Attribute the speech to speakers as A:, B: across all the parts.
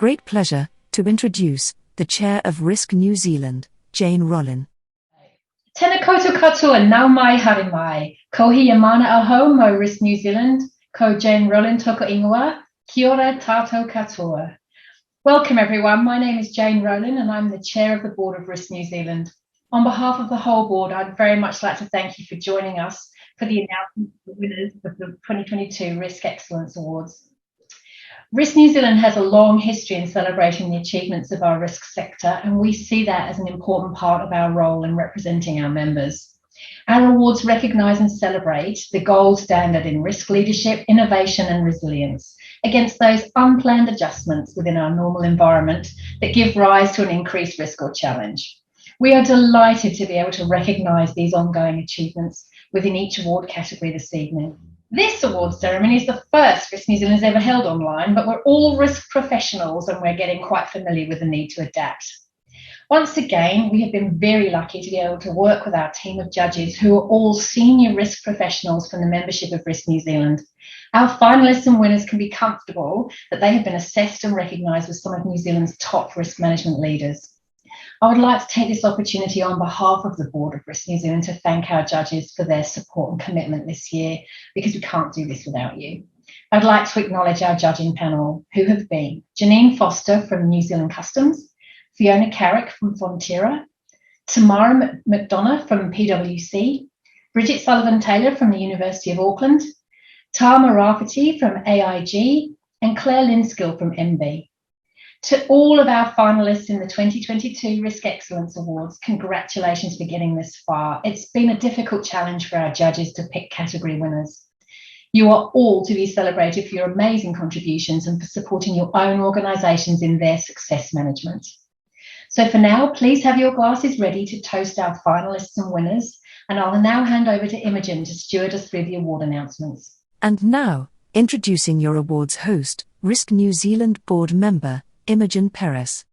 A: great pleasure to introduce the Chair of Risk New Zealand, Jane Rollin.
B: Tēnā koutou katoa, nau mai haere mai. Ko hia mana aho mo Risk New Zealand, ko Jane Rollin toko ingoa, kia ora tātou katoa. Welcome everyone, my name is Jane Rollin and I'm the Chair of the Board of Risk New Zealand. On behalf of the whole board, I'd very much like to thank you for joining us for the announcement of the winners of the 2022 Risk Excellence Awards. Risk New Zealand has a long history in celebrating the achievements of our risk sector, and we see that as an important part of our role in representing our members. Our awards recognise and celebrate the gold standard in risk leadership, innovation and resilience against those unplanned adjustments within our normal environment that give rise to an increased risk or challenge. We are delighted to be able to recognise these ongoing achievements within each award category this evening. This awards ceremony is the first Risk New Zealand has ever held online, but we're all risk professionals and we're getting quite familiar with the need to adapt. Once again, we have been very lucky to be able to work with our team of judges who are all senior risk professionals from the membership of Risk New Zealand. Our finalists and winners can be comfortable that they have been assessed and recognised with some of New Zealand's top risk management leaders. I would like to take this opportunity on behalf of the Board of Risk New Zealand to thank our judges for their support and commitment this year, because we can't do this without you. I'd like to acknowledge our judging panel, who have been Janine Foster from New Zealand Customs, Fiona Carrick from Fonterra, Tamara McDonough from PwC, Bridget Sullivan-Taylor from the University of Auckland, Tama Rafferty from AIG, and Claire Linskill from MB. To all of our finalists in the 2022 Risk Excellence Awards, congratulations for getting this far. It's been a difficult challenge for our judges to pick category winners. You are all to be celebrated for your amazing contributions and for supporting your own organisations in their success management. So for now, please have your glasses ready to toast our finalists and winners, and I'll now hand over to Imogen to steward us through the award announcements.
A: And now, introducing your awards host, Risk New Zealand board member, Imogen Perez.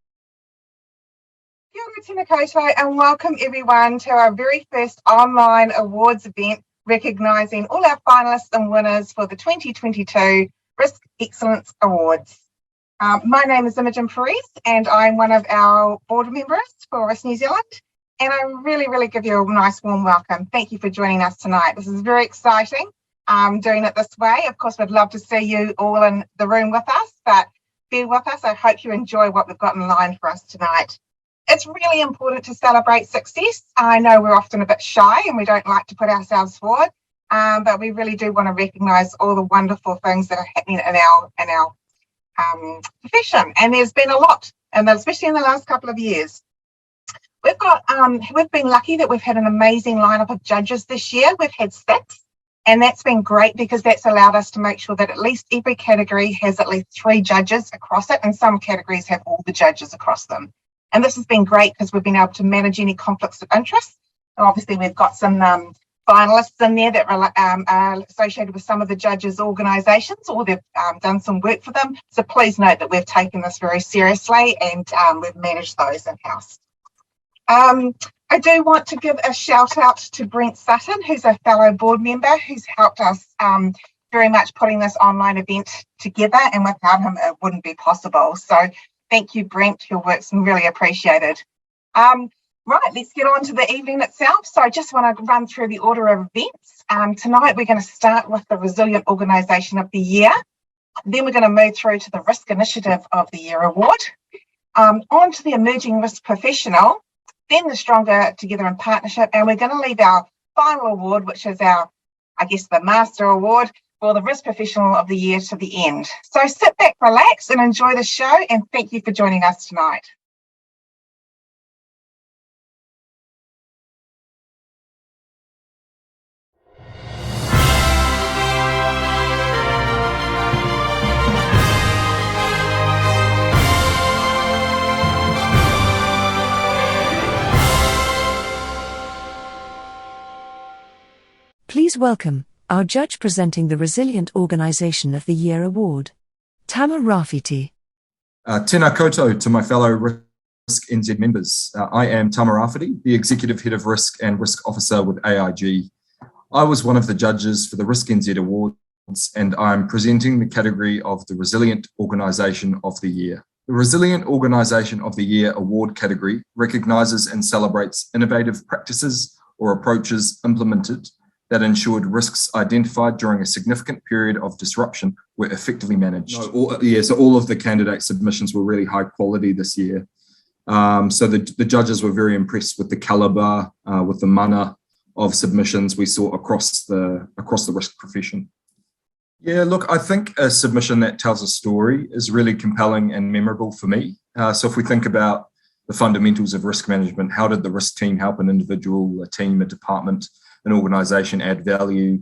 C: Kia ora tēnā koutou, and welcome everyone to our very first online awards event recognising all our finalists and winners for the 2022 Risk Excellence Awards. My name is Imogen Perez and I'm one of our board members for Risk New Zealand, and I really give you a nice warm welcome. Thank you for joining us tonight. This is very exciting, doing it this way. Of course, we'd love to see you all in the room with us, but bear with us. I hope you enjoy what we've got in line for us tonight. It's really important to celebrate success. I know we're often a bit shy and we don't like to put ourselves forward, but we really do want to recognise all the wonderful things that are happening in our profession, and there's been a lot, and especially in the last couple of years. We've been lucky that we've had an amazing lineup of judges this year. We've had 6. And that's been great because that's allowed us to make sure that at least every category has at least 3 judges across it, and some categories have all the judges across them. And this has been great because we've been able to manage any conflicts of interest. And obviously, we've got some finalists in there that are associated with some of the judges' organisations, or they've done some work for them. So please note that we've taken this very seriously and we've managed those in-house. I do want to give a shout out to Brent Sutton, who's a fellow board member who's helped us very much putting this online event together, and without him it wouldn't be possible. So thank you, Brent, your work's been really appreciated. Right, let's get on to the evening itself. So I just want to run through the order of events. Tonight we're going to start with the Resilient Organisation of the Year. Then we're going to move through to the Risk Initiative of the Year award. On to the Emerging Risk Professional, then the Stronger Together in Partnership, and we're going to leave our final award, which is our, the Master Award for the Risk Professional of the Year, to the end. So sit back, relax, and enjoy the show, and thank you for joining us tonight.
A: Please welcome our judge presenting the Resilient Organisation of the Year Award, Tama Rafferty.
D: Tēnā koutou to my fellow RiskNZ members. I am Tama Rafferty, the Executive Head of Risk and Risk Officer with AIG. I was one of the judges for the RiskNZ Awards, and I'm presenting the category of the Resilient Organisation of the Year. The Resilient Organisation of the Year award category recognises and celebrates innovative practices or approaches implemented that ensured risks identified during a significant period of disruption were effectively managed. So all of the candidate submissions were really high quality this year. So the judges were very impressed with the calibre, with the mana of submissions we saw across the risk profession. Yeah, look, I think a submission that tells a story is really compelling and memorable for me. So if we think about the fundamentals of risk management, how did the risk team help an individual, a team, a department, an organisation add value,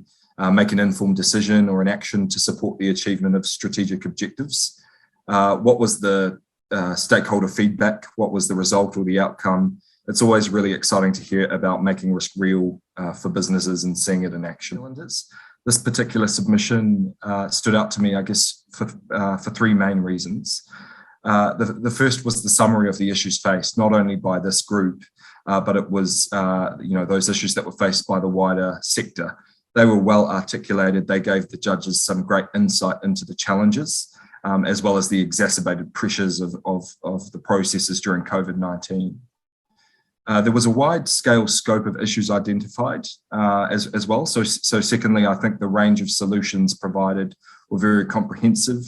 D: make an informed decision or an action to support the achievement of strategic objectives? What was the stakeholder feedback? What was the result or the outcome? It's always really exciting to hear about making risk real for businesses and seeing it in action. This particular submission stood out to me, I guess, for three main reasons. The first was the summary of the issues faced, not only by this group, but it was those issues that were faced by the wider sector. They were well articulated. They gave the judges some great insight into the challenges, as well as the exacerbated pressures of the processes during COVID-19. There was a wide-scale scope of issues identified as well. So secondly, I think the range of solutions provided were very comprehensive.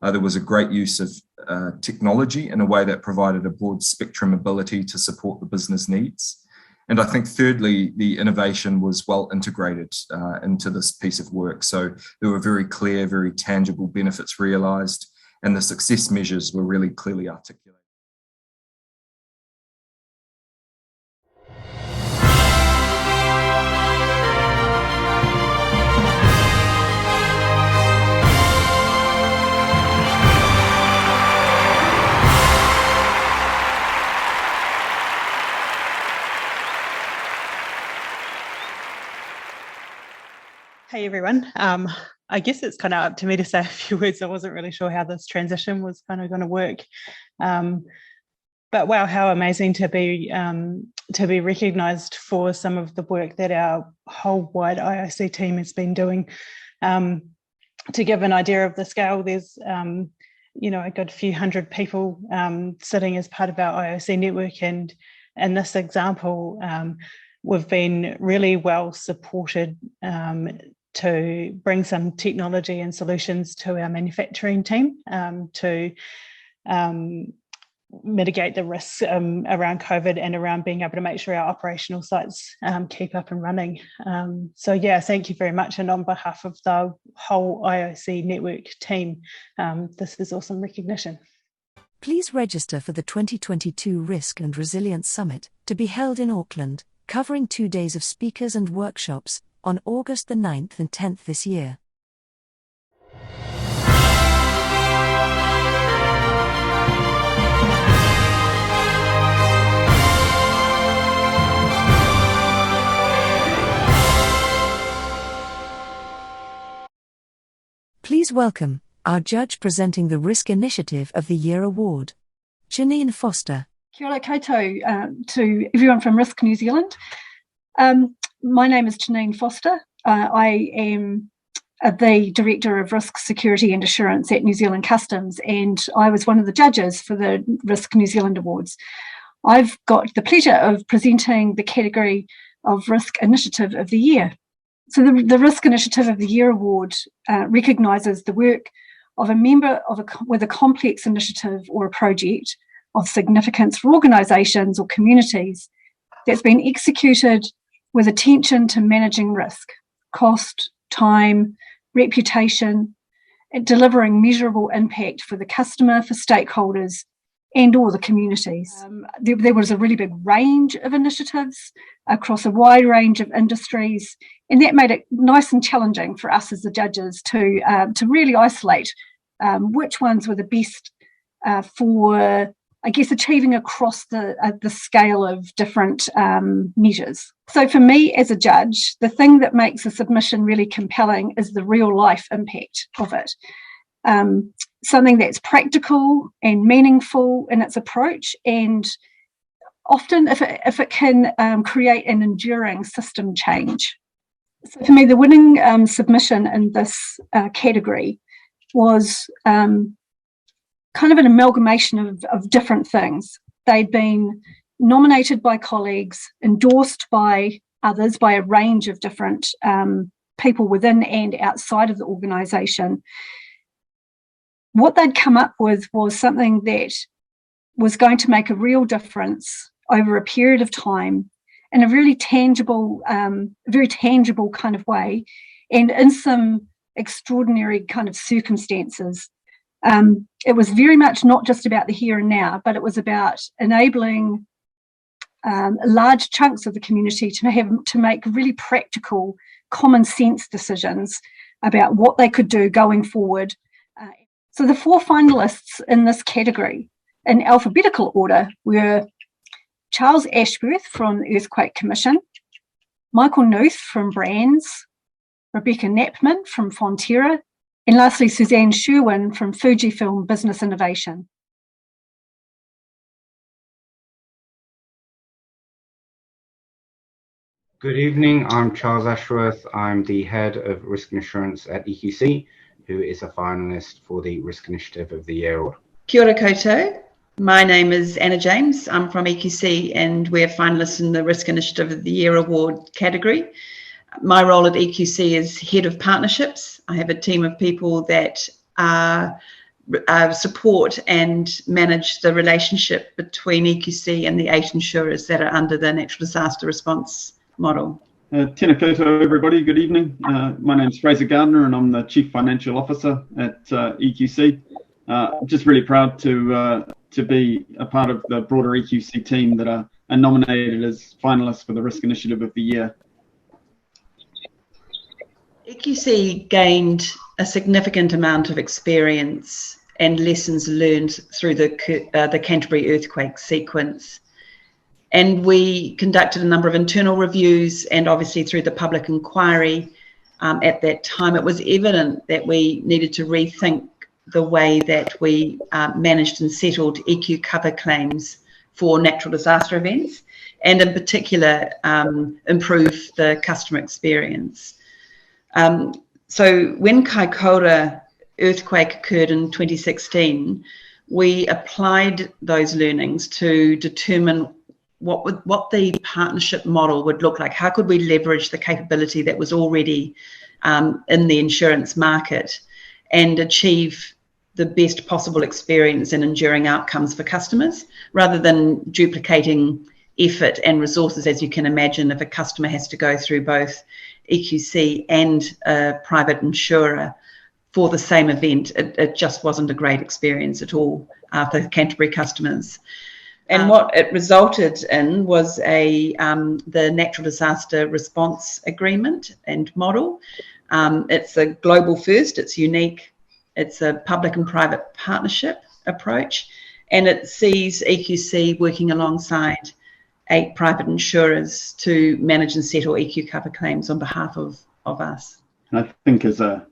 D: There was a great use of technology in a way that provided a broad spectrum ability to support the business needs. And I think thirdly, the innovation was well integrated into this piece of work. So there were very clear, very tangible benefits realised, and the success measures were really clearly articulated.
E: Hey everyone, I guess it's kind of up to me to say a few words. I wasn't really sure how this transition was kind of going to work, but wow, how amazing to be recognised for some of the work that our whole wide IOC team has been doing. To give an idea of the scale, there's a good few hundred people sitting as part of our IOC network, and in this example, we've been really well supported to bring some technology and solutions to our manufacturing team to mitigate the risks around COVID and around being able to make sure our operational sites keep up and running. So yeah, thank you very much. And on behalf of the whole IOC network team, this is awesome recognition.
A: Please register for the 2022 Risk and Resilience Summit to be held in Auckland, covering 2 days of speakers and workshops on August the 9th and 10th this year. Please welcome our judge presenting the Risk Initiative of the Year Award, Janine Foster.
F: Kia ora koutou to everyone from Risk New Zealand. My name is Janine Foster. I am the Director of Risk Security and Assurance at New Zealand Customs, and I was one of the judges for the Risk New Zealand Awards. I've got the pleasure of presenting the category of Risk Initiative of the Year. So the Risk Initiative of the Year Award recognises the work of a member with a complex initiative or a project of significance for organisations or communities that's been executed with attention to managing risk, cost, time, reputation, and delivering measurable impact for the customer, for stakeholders, and all the communities. There was a really big range of initiatives across a wide range of industries, and that made it nice and challenging for us as the judges to really isolate which ones were the best for, I guess, achieving across the scale of different measures. So for me as a judge, the thing that makes a submission really compelling is the real life impact of it. Something that's practical and meaningful in its approach, and often if it can create an enduring system change. So for me, the winning submission in this category was kind of an amalgamation of different things. They'd been nominated by colleagues, endorsed by others, by a range of different people within and outside of the organisation. What they'd come up with was something that was going to make a real difference over a period of time in a really tangible, very tangible kind of way, and in some extraordinary kind of circumstances. It was very much not just about the here and now, but it was about enabling large chunks of the community to make really practical, common sense decisions about what they could do going forward. So the 4 finalists in this category, in alphabetical order, were Charles Ashworth from the Earthquake Commission, Michael Knuth from Brands, Rebecca Knapman from Fonterra, and lastly Suzanne Sherwin from Fujifilm Business Innovation.
G: Good evening, I'm Charles Ashworth. I'm the head of Risk and Assurance at EQC, who is a finalist for the Risk Initiative of the Year Award.
H: Kia ora koutou. My name is Anna James. I'm from EQC and we're finalists in the Risk Initiative of the Year Award category. My role at EQC is Head of Partnerships. I have a team of people that support and manage the relationship between EQC and the 8 insurers that are under the natural disaster response model.
I: Tēnā koutou, everybody. Good evening. My name is Fraser Gardner and I'm the Chief Financial Officer at EQC. Just really proud to be a part of the broader EQC team that are nominated as finalists for the Risk Initiative of the Year.
H: EQC gained a significant amount of experience and lessons learned through the Canterbury earthquake sequence. And we conducted a number of internal reviews, and obviously through the public inquiry at that time, it was evident that we needed to rethink the way that we managed and settled EQ cover claims for natural disaster events, and in particular improve the customer experience. So when Kaikoura earthquake occurred in 2016, we applied those learnings to determine what the partnership model would look like. How could we leverage the capability that was already in the insurance market and achieve the best possible experience and enduring outcomes for customers, rather than duplicating effort and resources, as you can imagine, if a customer has to go through both EQC and a private insurer for the same event. It just wasn't a great experience at all for Canterbury customers. And what it resulted in was the natural disaster response agreement and model. It's a global first, it's unique, it's a public and private partnership approach, and it sees EQC working alongside 8 private insurers to manage and settle EQ cover claims on behalf of us.
I: I think as a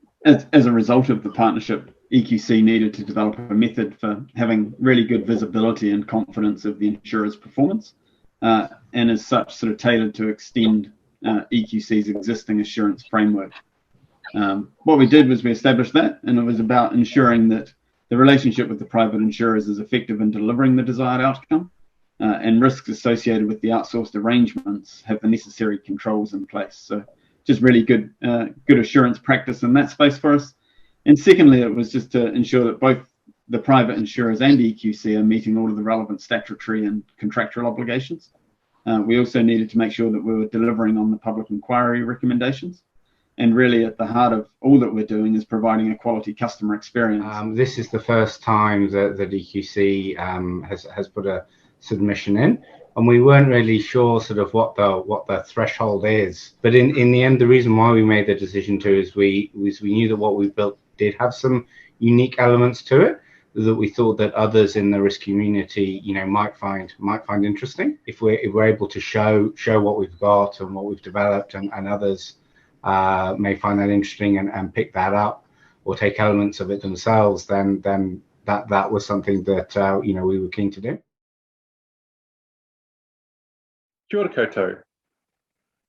I: result of the partnership, EQC needed to develop a method for having really good visibility and confidence of the insurer's performance, and as such sort of tailored to extend EQC's existing assurance framework. What we did was we established that, and it was about ensuring that the relationship with the private insurers is effective in delivering the desired outcome, and risks associated with the outsourced arrangements have the necessary controls in place. So just really good assurance practice in that space for us. And secondly, it was just to ensure that both the private insurers and EQC are meeting all of the relevant statutory and contractual obligations. We also needed to make sure that we were delivering on the public inquiry recommendations. And really at the heart of all that we're doing is providing a quality customer experience.
G: This is the first time that EQC has put a submission in, and we weren't really sure sort of what the threshold is. But in the end, the reason why we made the decision to is we knew that what we built did have some unique elements to it that we thought that others in the risk community, might find interesting. If we're able to show what we've got and what we've developed, and others may find that interesting and pick that up or take elements of it themselves, then that was something that we were keen to do.
J: Kia ora koutou.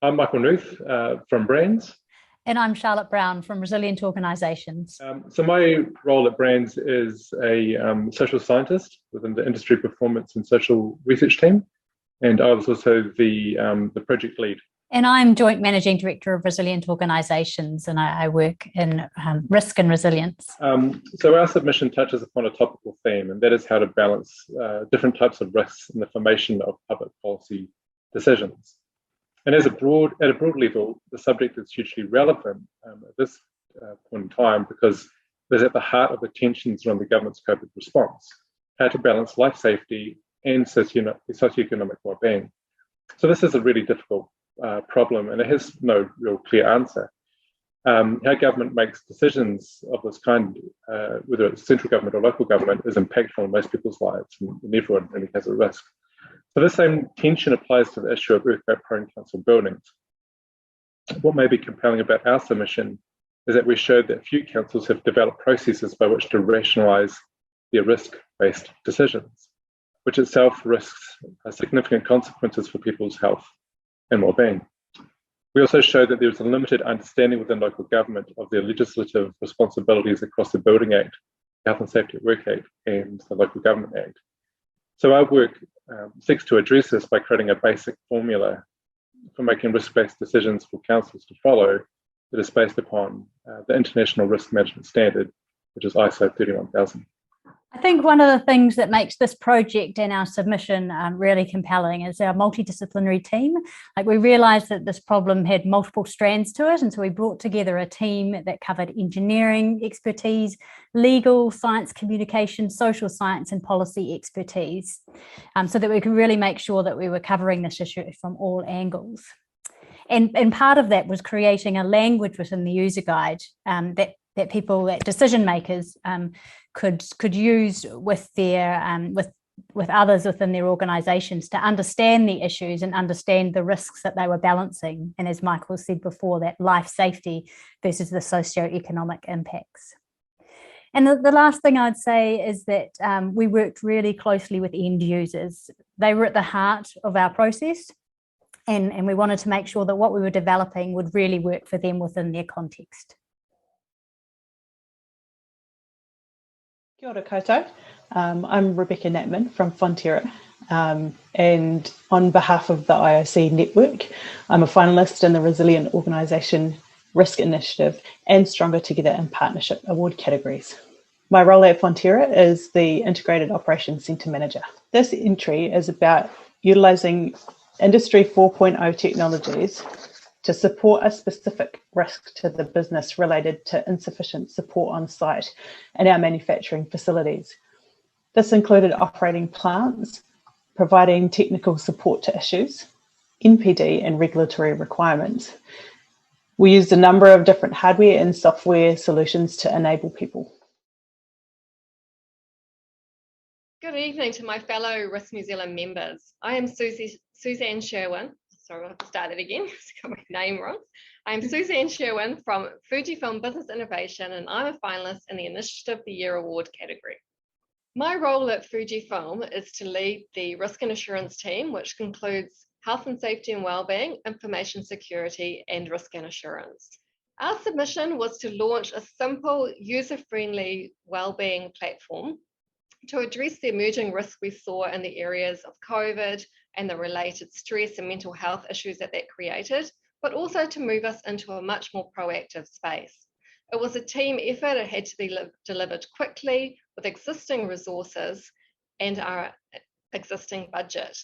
J: I'm Michael Knuth from Brands. And I'm Charlotte Brown from Resilient Organisations.
K: So my role at Brands is a social scientist within the industry performance and social research team. And I was also the project lead.
J: And I'm Joint Managing Director of Resilient Organisations, and I work in risk and resilience.
K: So our submission touches upon a topical theme, and that is how to balance different types of risks in the formation of public policy decisions. And at a broad level, the subject is hugely relevant at this point in time because it is at the heart of the tensions around the government's Kobit response, how to balance life safety and socioeconomic well-being. So this is a really difficult problem, and it has no real clear answer. How government makes decisions of this kind, whether it's central government or local government, is impactful on most people's lives, and everyone really has a risk. So this same tension applies to the issue of earthquake-prone council buildings. What may be compelling about our submission is that we showed that few councils have developed processes by which to rationalise their risk-based decisions, which itself risks significant consequences for people's health and well-being. We also showed that there is a limited understanding within local government of their legislative responsibilities across the Building Act, Health and Safety at Work Act, and the Local Government Act. So our work seeks to address this by creating a basic formula for making risk-based decisions for councils to follow that is based upon the International Risk Management Standard, which is ISO 31000.
J: I think one of the things that makes this project and our submission really compelling is our multidisciplinary team. Like, we realised that this problem had multiple strands to it, and so we brought together a team that covered engineering expertise, legal, science communication, social science and policy expertise, so that we could really make sure that we were covering this issue from all angles. And part of that was creating a language within the user guide that people, that decision makers could use with their with others within their organisations to understand the issues and understand the risks that they were balancing. And as Michael said before, that life safety versus the socio-economic impacts. And the last thing I'd say is that we worked really closely with end users. They were at the heart of our process, and we wanted to make sure that what we were developing would really work for them within their context.
E: Kia ora koutou. I'm Rebecca Natman from Fonterra, and on behalf of the IOC network, I'm a finalist in the Resilient Organisation Risk Initiative and Stronger Together in Partnership award categories. My role at Fonterra is the Integrated Operations Centre Manager. This entry is about utilising Industry 4.0 technologies to support a specific risk to the business related to insufficient support on site in our manufacturing facilities. This included operating plants, providing technical support to issues, NPD and regulatory requirements. We used a number of different hardware and software solutions to enable people.
L: Good evening to my fellow Risk New Zealand members. I am Suzanne Sherwin. Sorry, I'll have to start that again. I got my name wrong. I'm Suzanne Sherwin from Fujifilm Business Innovation, and I'm a finalist in the Initiative of the Year Award category. My role at Fujifilm is to lead the risk and assurance team, which includes health and safety and wellbeing, information security, and risk and assurance. Our submission was to launch a simple, user-friendly wellbeing platform to address the emerging risks we saw in the areas of COVID and the related stress and mental health issues that created, but also to move us into a much more proactive space. It was a team effort. It had to be delivered quickly with existing resources and our existing budget.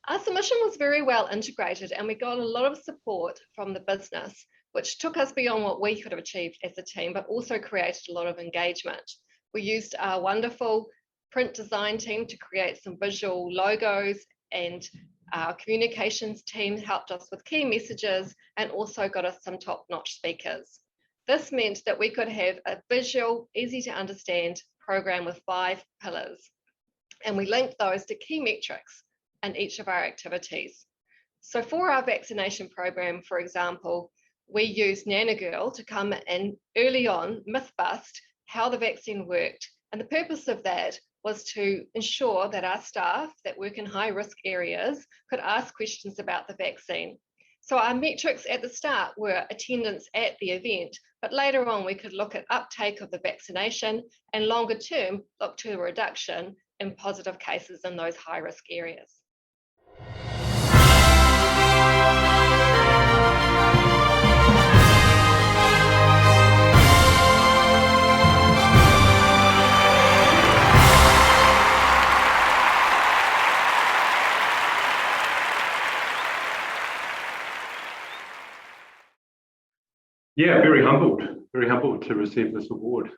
L: Our submission was very well integrated, and we got a lot of support from the business, which took us beyond what we could have achieved as a team, but also created a lot of engagement. We used our wonderful print design team to create some visual logos, and our communications team helped us with key messages and also got us some top-notch speakers. This meant that we could have a visual, easy to understand program with 5 pillars, and we linked those to key metrics in each of our activities. So for our vaccination program, for example, we used Nanogirl to come in early on, myth bust how the vaccine worked, and the purpose of that was to ensure that our staff that work in high risk areas could ask questions about the vaccine. So our metrics at the start were attendance at the event, but later on we could look at uptake of the vaccination and longer term look to a reduction in positive cases in those high risk areas.
K: Yeah, very humbled to receive this award.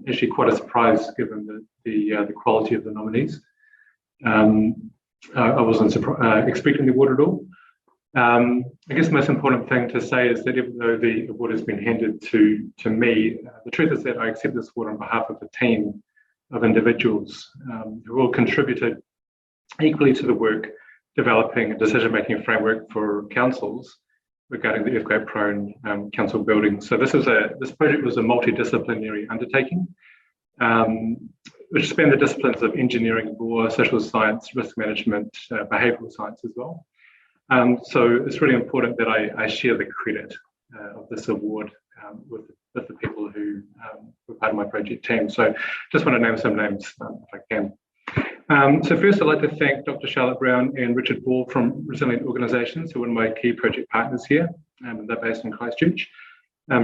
K: Actually, quite a surprise given the quality of the nominees. I wasn't expecting the award at all. I guess the most important thing to say is that even though the award has been handed to me, the truth is that I accept this award on behalf of a team of individuals who all contributed equally to the work developing a decision-making framework for councils regarding the earthquake-prone council buildings. So this project was a multidisciplinary undertaking, which spanned the disciplines of engineering, law, social science, risk management, behavioural science as well. So it's really important that I share the credit of this award with the people who were part of my project team. So just want to name some names if I can. So first, I'd like to thank Dr. Charlotte Brown and Richard Ball from Resilient Organisations, who are my key project partners here, and they're based in Christchurch.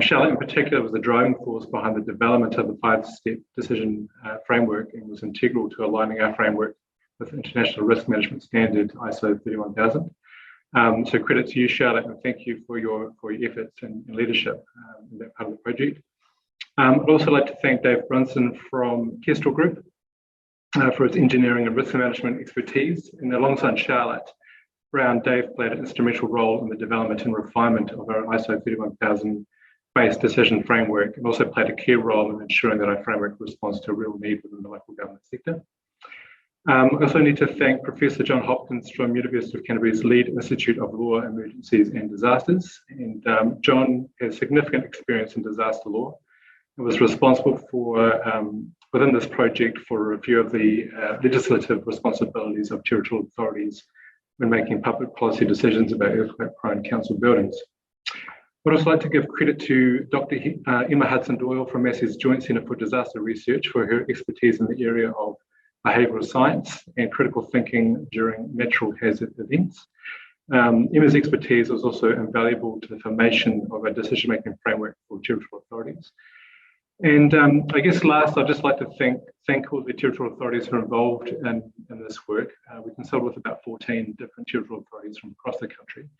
K: Charlotte in particular was the driving force behind the development of the 5-step decision framework and was integral to aligning our framework with International Risk Management Standard ISO 31000. So credit to you, Charlotte, and thank you for your efforts and leadership in that part of the project. I'd also like to thank Dave Brunson from Kestrel Group for its engineering and risk management expertise. And alongside Charlotte Brown, Dave played an instrumental role in the development and refinement of our ISO 31000 based decision framework, and also played a key role in ensuring that our framework responds to a real need within the local government sector. I also need to thank Professor John Hopkins from University of Canterbury's Lead Institute of Law, Emergencies and Disasters. And John has significant experience in disaster law and was responsible for, within this project, for a review of the legislative responsibilities of territorial authorities when making public policy decisions about earthquake-prone council buildings. I'd also like to give credit to Dr. Emma Hudson-Doyle from Massey's Joint Centre for Disaster Research for her expertise in the area of behavioural science and critical thinking during natural hazard events. Emma's expertise was also invaluable to the formation of a decision-making framework for territorial authorities. And I guess last, I'd just like to thank all the territorial authorities who are involved in this work. We consulted with about 14 different territorial authorities from across the country.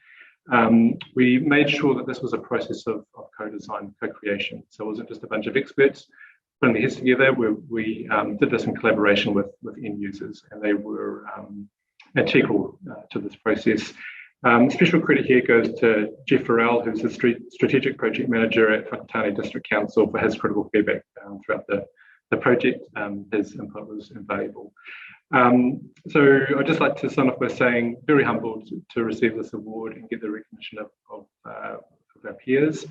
K: We made sure that this was a process of co-design, co-creation. So it wasn't just a bunch of experts putting their heads together. We did this in collaboration with end users, and they were integral to this process. Special credit here goes to Jeff Farrell, who's the strategic project manager at Whakatane District Council, for his critical feedback throughout the project. His input was invaluable. So I'd just like to sign off by saying very humbled to receive this award and get the recognition of our peers.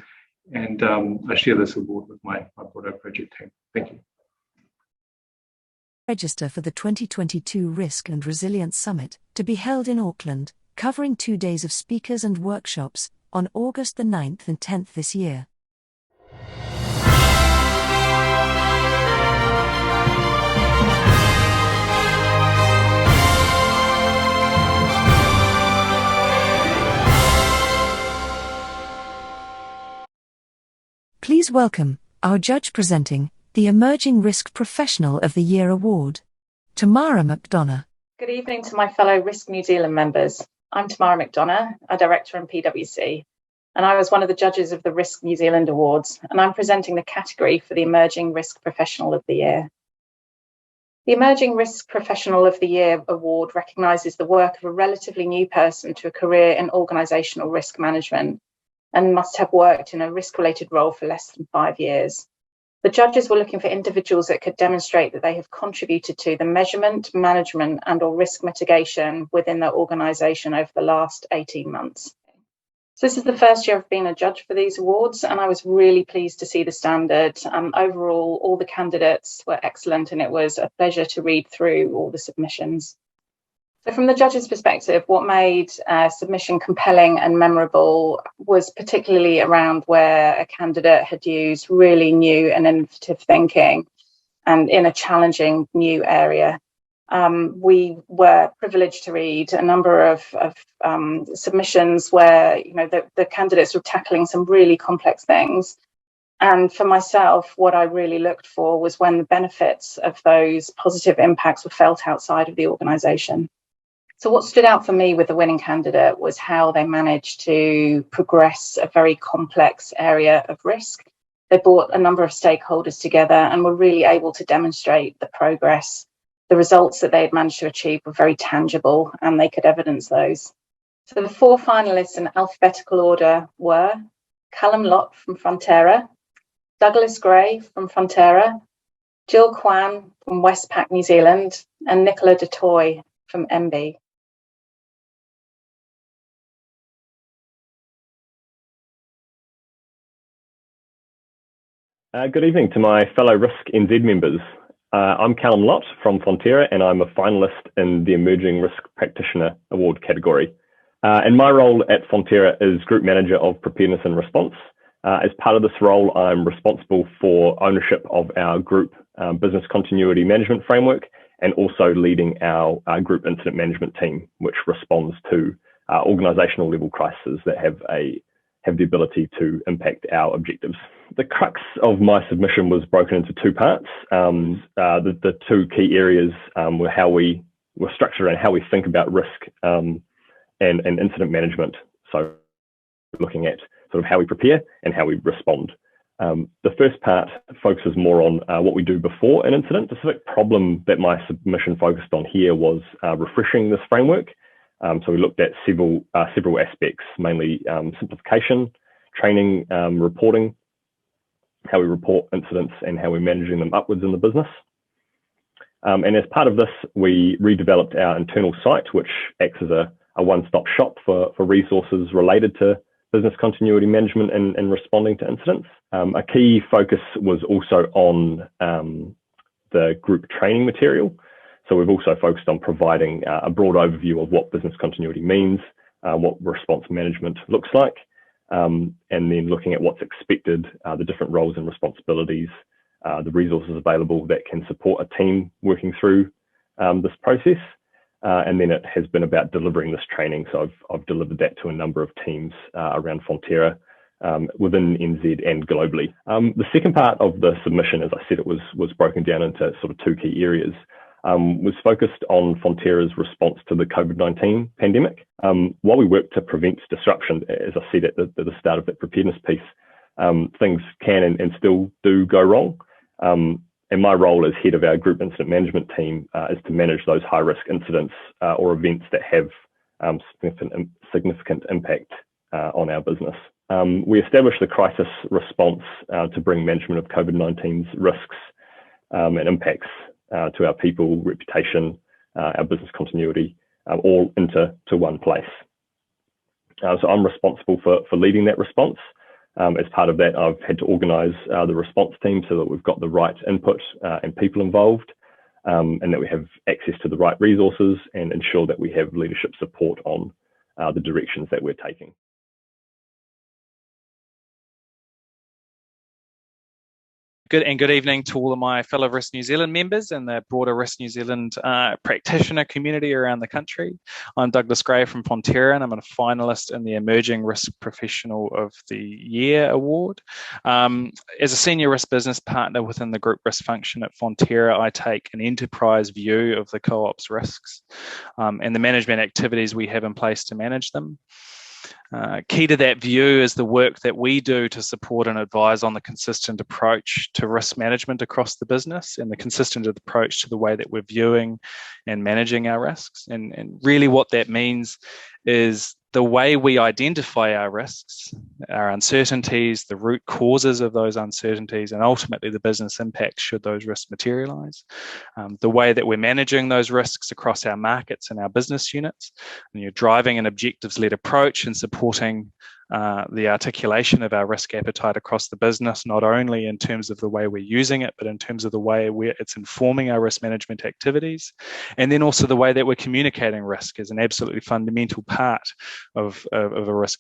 K: And I share this award with my broader project team. Thank you.
A: Register for the 2022 Risk and Resilience Summit, to be held in Auckland, covering 2 days of speakers and workshops, on August the 9th and 10th this year. Please welcome our judge presenting the Emerging Risk Professional of the Year Award, Tamara McDonough.
M: Good evening to my fellow Risk New Zealand members. I'm Tamara McDonough, a director in PwC, and I was one of the judges of the Risk New Zealand Awards, and I'm presenting the category for the Emerging Risk Professional of the Year. The Emerging Risk Professional of the Year Award recognises the work of a relatively new person to a career in organisational risk management, and must have worked in a risk-related role for less than 5 years. The judges were looking for individuals that could demonstrate that they have contributed to the measurement, management and/or risk mitigation within their organisation over the last 18 months. So this is the first year I've been a judge for these awards, and I was really pleased to see the standard. Overall, all the candidates were excellent, and it was a pleasure to read through all the submissions. From the judge's perspective, what made submission compelling and memorable was particularly around where a candidate had used really new and innovative thinking and in a challenging new area. We were privileged to read a number of submissions where the candidates were tackling some really complex things. And for myself, what I really looked for was when the benefits of those positive impacts were felt outside of the organisation. So what stood out for me with the winning candidate was how they managed to progress a very complex area of risk. They brought a number of stakeholders together and were really able to demonstrate the progress. The results that they had managed to achieve were very tangible and they could evidence those. So the 4 finalists in alphabetical order were Callum Lott from Fonterra, Douglas Gray from Fonterra, Jill Kwan from Westpac New Zealand, and Nicola DeToy from MB.
N: Good evening to my fellow RiskNZ members. I'm Callum Lott from Fonterra, and I'm a finalist in the Emerging Risk Practitioner Award category. And my role at Fonterra is Group Manager of Preparedness and Response. As part of this role, I'm responsible for ownership of our group business continuity management framework and also leading our group incident management team, which responds to organisational level crises that have the ability to impact our objectives. The crux of my submission was broken into 2 parts. The 2 key areas were how we were structured and how we think about risk and incident management. So looking at sort of how we prepare and how we respond. The first part focuses more on what we do before an incident. The specific problem that my submission focused on here was refreshing this framework. So we looked at several aspects, mainly simplification, training, reporting, how we report incidents and how we're managing them upwards in the business. And as part of this, we redeveloped our internal site, which acts as a one-stop shop for resources related to business continuity management and responding to incidents. A key focus was also on the group training material. So we've also focused on providing a broad overview of what business continuity means, what response management looks like, and then looking at what's expected, the different roles and responsibilities, the resources available that can support a team working through this process. And then it has been about delivering this training. So I've delivered that to a number of teams around Fonterra within NZ and globally. The second part of the submission, as I said, it was broken down into sort of 2 key areas. Was focused on Fonterra's response to the COVID-19 pandemic. While we work to prevent disruption, as I said at the start of that preparedness piece, things can and still do go wrong. And my role as head of our group incident management team is to manage those high-risk incidents or events that have significant impact on our business. We established the crisis response to bring management of COVID-19's risks and impacts to our people, reputation, our business continuity, all into one place. So I'm responsible for leading that response. As part of that, I've had to organise the response team so that we've got the right input and people involved, and that we have access to the right resources and ensure that we have leadership support on the directions that we're taking.
O: Good evening to all of my fellow Risk New Zealand members and the broader Risk New Zealand practitioner community around the country. I'm Douglas Gray from Fonterra, and I'm a finalist in the Emerging Risk Professional of the Year award. As a senior risk business partner within the group risk function at Fonterra, I take an enterprise view of the co-op's risks and the management activities we have in place to manage them. Key to that view is the work that we do to support and advise on the consistent approach to risk management across the business and the consistent approach to the way that we're viewing and managing our risks. And really what that means is the way we identify our risks, our uncertainties, the root causes of those uncertainties, and ultimately the business impact should those risks materialise. The way that we're managing those risks across our markets and our business units, and you're driving an objectives-led approach and supporting the articulation of our risk appetite across the business, not only in terms of the way we're using it, but in terms of the way it's informing our risk management activities, and then also the way that we're communicating risk is an absolutely fundamental part of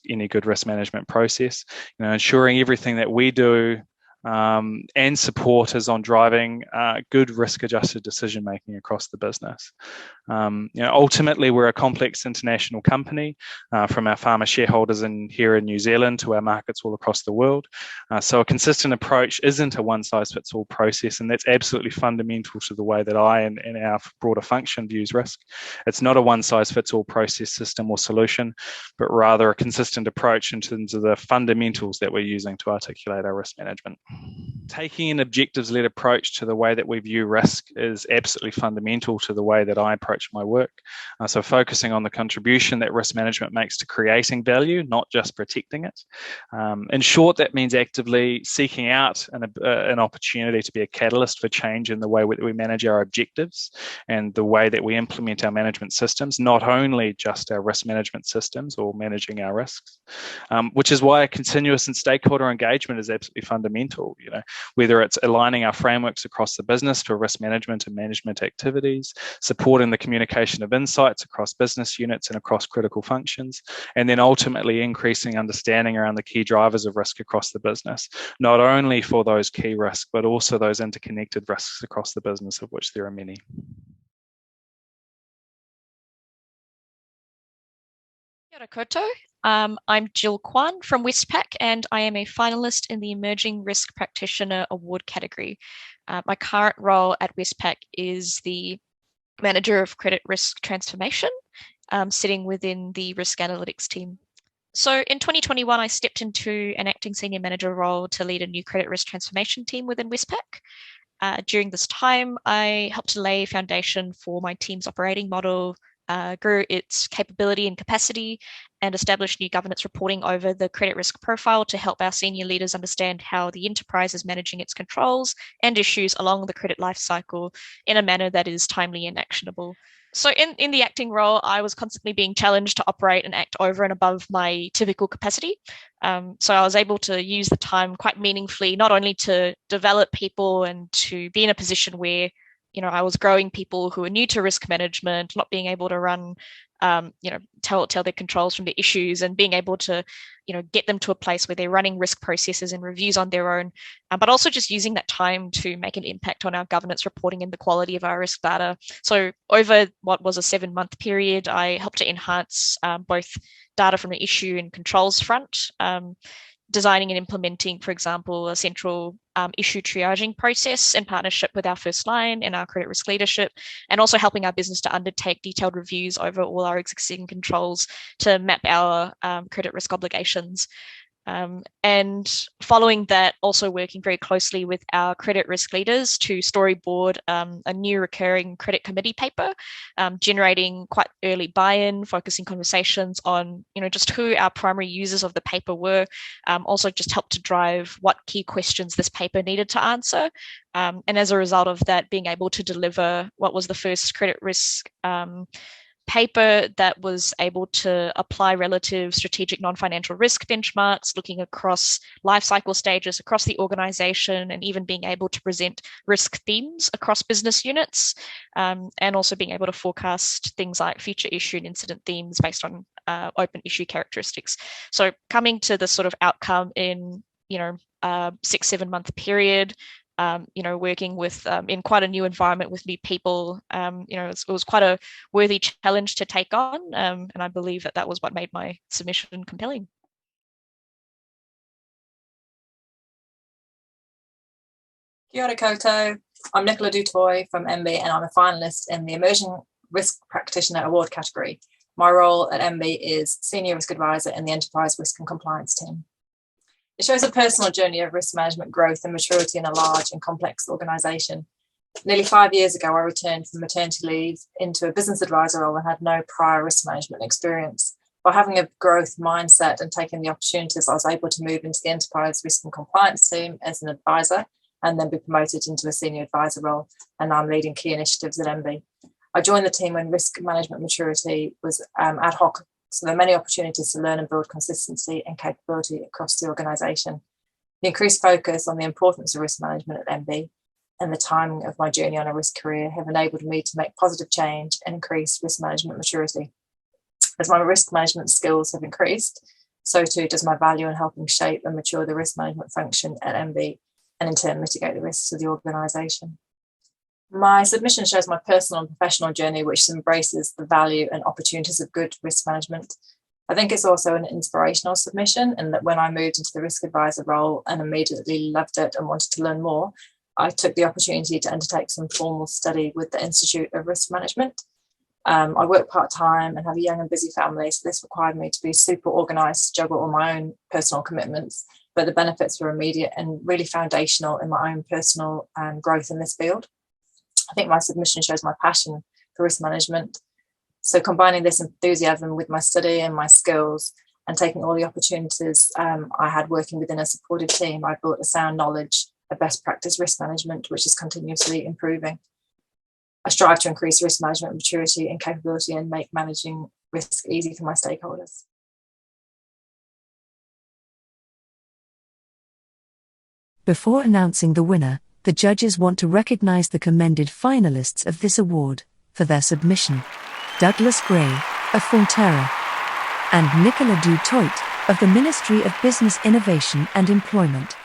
O: any good risk management process. Ensuring everything that we do and support is on driving good risk-adjusted decision-making across the business. Ultimately, we're a complex international company, from our farmer shareholders here in New Zealand to our markets all across the world. So a consistent approach isn't a one-size-fits-all process, and that's absolutely fundamental to the way that I and our broader function views risk. It's not a one-size-fits-all process, system or solution, but rather a consistent approach in terms of the fundamentals that we're using to articulate our risk management. Taking an objectives-led approach to the way that we view risk is absolutely fundamental to the way that I approach my work. So focusing on the contribution that risk management makes to creating value, not just protecting it. In short, that means actively seeking out an opportunity to be a catalyst for change in the way that we manage our objectives and the way that we implement our management systems, not only just our risk management systems or managing our risks, which is why continuous and stakeholder engagement is absolutely fundamental. Whether it's aligning our frameworks across the business for risk management and management activities, supporting the communication of insights across business units and across critical functions, and then ultimately increasing understanding around the key drivers of risk across the business, not only for those key risks, but also those interconnected risks across the business, of which there are many.
P: Kia ora koutou. I'm Jill Kwan from Westpac, and I am a finalist in the Emerging Risk Practitioner Award category. My current role at Westpac is the Manager of Credit Risk Transformation, sitting within the Risk Analytics team. So in 2021, I stepped into an acting senior manager role to lead a new credit risk transformation team within Westpac. During this time, I helped to lay a foundation for my team's operating model, grew its capability and capacity, and established new governance reporting over the credit risk profile to help our senior leaders understand how the enterprise is managing its controls and issues along the credit life cycle in a manner that is timely and actionable. So in the acting role, I was constantly being challenged to operate and act over and above my typical capacity. So I was able to use the time quite meaningfully, not only to develop people and to be in a position where I was growing people who are new to risk management, not being able to run, tell their controls from the issues, and being able to, get them to a place where they're running risk processes and reviews on their own, but also just using that time to make an impact on our governance reporting and the quality of our risk data. So over what was a 7-month period, I helped to enhance both data from the issue and controls front, designing and implementing, for example, a central issue triaging process in partnership with our first line and our credit risk leadership, and also helping our business to undertake detailed reviews over all our existing controls to map our credit risk obligations. And following that, also working very closely with our credit risk leaders to storyboard a new recurring credit committee paper, generating quite early buy-in, focusing conversations on, just who our primary users of the paper were, also just helped to drive what key questions this paper needed to answer. And as a result of that, being able to deliver what was the first credit risk paper that was able to apply relative strategic non-financial risk benchmarks, looking across life cycle stages across the organization, and even being able to present risk themes across business units, and also being able to forecast things like future issue and incident themes based on open issue characteristics. So coming to this sort of outcome in 6-7 month period, working with in quite a new environment with new people, it was quite a worthy challenge to take on, and I believe that was what made my submission compelling.
Q: Kia ora koutou. I'm Nicola Dutoy from MB, and I'm a finalist in the Emerging Risk Practitioner Award category. My role at MB is Senior Risk Advisor in the Enterprise Risk and Compliance team. It shows a personal journey of risk management growth and maturity in a large and complex organisation. Nearly 5 years ago, I returned from maternity leave into a business advisor role and had no prior risk management experience. By having a growth mindset and taking the opportunities, I was able to move into the Enterprise Risk and Compliance team as an advisor and then be promoted into a senior advisor role, and now I'm leading key initiatives at MB. I joined the team when risk management maturity was ad hoc So there are many opportunities to learn and build consistency and capability across the organisation. The increased focus on the importance of risk management at MB and the timing of my journey on a risk career have enabled me to make positive change and increase risk management maturity. As my risk management skills have increased, so too does my value in helping shape and mature the risk management function at MB and in turn mitigate the risks of the organisation. My submission shows my personal and professional journey, which embraces the value and opportunities of good risk management. I think it's also an inspirational submission, in that when I moved into the risk advisor role and immediately loved it and wanted to learn more, I took the opportunity to undertake some formal study with the Institute of Risk Management. I work part-time and have a young and busy family, so this required me to be super organised to juggle all my own personal commitments, but the benefits were immediate and really foundational in my own personal growth in this field. I think my submission shows my passion for risk management. So combining this enthusiasm with my study and my skills and taking all the opportunities I had working within a supportive team, I built a sound knowledge of best practice risk management, which is continuously improving. I strive to increase risk management maturity and capability and make managing risk easy for my stakeholders.
A: Before announcing the winner, the judges want to recognise the commended finalists of this award for their submission: Douglas Gray of Fonterra and Nicola Du Toit of the Ministry of Business Innovation and Employment.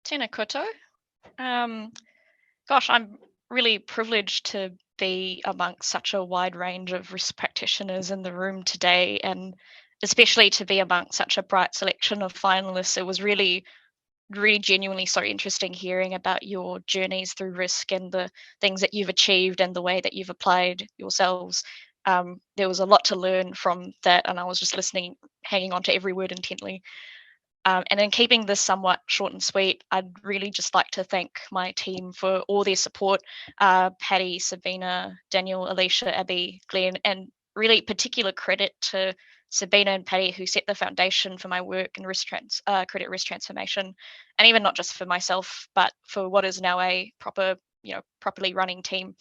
P: Tēnā koutou. Gosh, I'm really privileged to be amongst such a wide range of risk practitioners in the room today, and especially to be amongst such a bright selection of finalists. It was really genuinely so interesting hearing about your journeys through risk and the things that you've achieved and the way that you've applied yourselves. There was a lot to learn from that, and I was just listening, hanging on to every word intently. And in keeping this somewhat short and sweet, I'd really just like to thank my team for all their support, Patty, Sabina, Daniel, Alicia, Abby, Glenn, and really particular credit to Sabina and Patty, who set the foundation for my work in credit risk transformation, and even not just for myself, but for what is now a properly running team.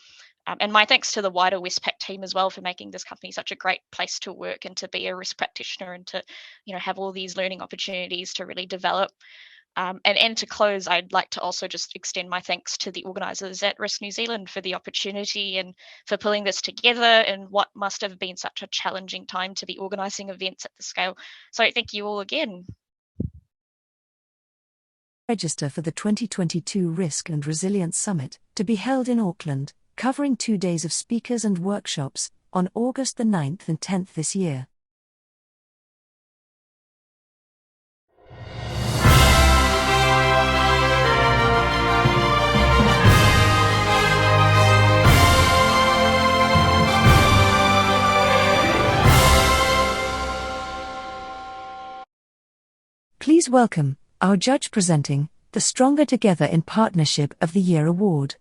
P: And my thanks to the wider Westpac team as well for making this company such a great place to work and to be a risk practitioner and to, have all these learning opportunities to really develop. And to close, I'd like to also just extend my thanks to the organisers at Risk New Zealand for the opportunity and for pulling this together in what must have been such a challenging time to be organising events at the scale. So thank you all again.
A: Register for the 2022 Risk and Resilience Summit to be held in Auckland, covering 2 days of speakers and workshops on August the 9th and 10th this year. Please welcome our judge presenting the Stronger Together in Partnership of the Year Award,